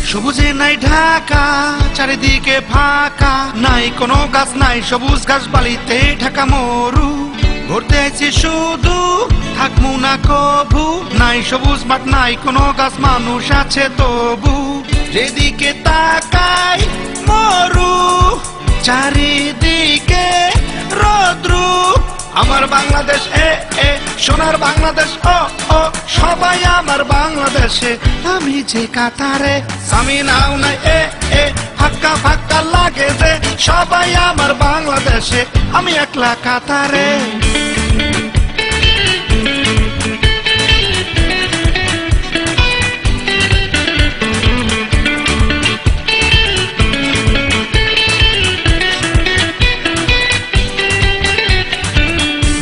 সবুজে নাই ঢাকা, চারিদিকে ফাঁকা, নাই কোনো গাছ, নাই সবুজ ঘাস, বালিতে ঢাকা মরু। ঘুরতে আইছি শুধু, থাকমু না কভু, নাই সবুজ মাঠ, নাই কোনো গাছ, মানুষ আছে তবু। যেদিকে তাকাই মরু, চারিদিকে রৌদ্রু। আমার বাংলাদেশ সোনার বাংলাদেশ, ও সবাই আমার বাংলাদেশে, আমি যে কাতারে। স্বামী নাও নাই ফাঁকা ফাঁকা লাগে যে, সবাই আমার বাংলাদেশে, আমি একলা কাতারে।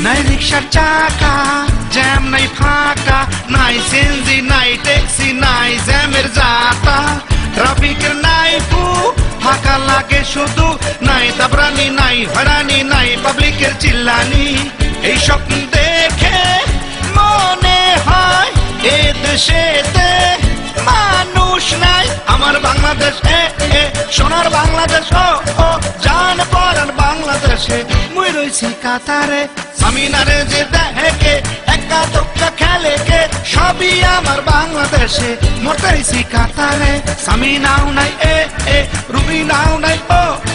নাই রিক্সার চাকা, জ্যাম নাই ফাঁকা, নাই সিএনজি, নাই ট্যাক্সি, নাই জ্যামের যাতা। ট্রাফিকের নাই ফাঁকা লাগে শুধু, নাই দাবরানি, নাই হয়রানি, নাই পাবলিকের চিল্লানি। এই স্বপ্ন দেখে মনে হয় এ দেশেতে মানুষ নাই। আমার বাংলাদেশ সোনার বাংলাদেশ, ও জান পরান বাংলাদেশে, মুই রইছি কাতারে। সামিনারে যে দেখে একা দোক্কা খেলে কে, সবই আমার বাংলাদেশে, মরতেছি কাতারে। স্বামী নাও নাই রুবি নাও নাই,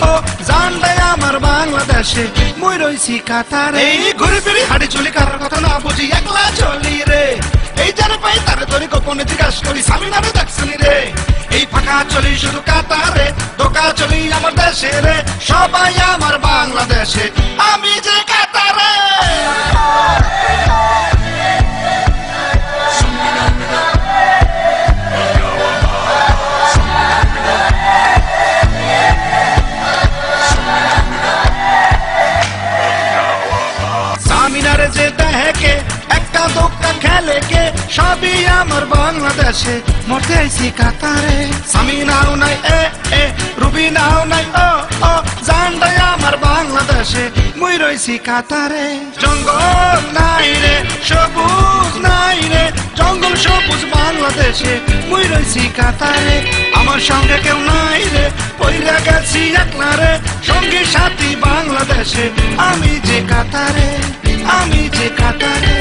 ও জান ভাই আমার বাংলাদেশে, মুই রইছি কাতারে। এই ঘুরে ফিরে হাড়ি চলি, কারোর কথা না বুঝি একলা চলি রে। এই যারা পাই তারে তোর গোপনে জিজ্ঞাসা করি, সামিনারে দেখছিনি রে। এই ফাঁকা চলি শুধু কাতারে, দোকা চলি আমার দেশে রে, সবাই আমার বাংলাদেশে, আমি যে কাতারে। সামিনারে যে দেখে একটা দোকা খেলে কে, সবই আমার বাংলাদেশে, মরতে আইছি কাতারে। স্বামী নাও নাই রুবি নাও নাই, ও জান ভাই আমার বাংলাদেশে, মুই রইছি কাতারে। জঙ্গল নাই রে, সবুজ নাই রে, জঙ্গল সবুজ বাংলাদেশে, মুই রইছি কাতারে। আমার সঙ্গে কেউ নাই রে, পইরা গেছি একলা রে, সঙ্গী সাথী বাংলাদেশে, আমি যে কাতারে, আমি যে কাতারে।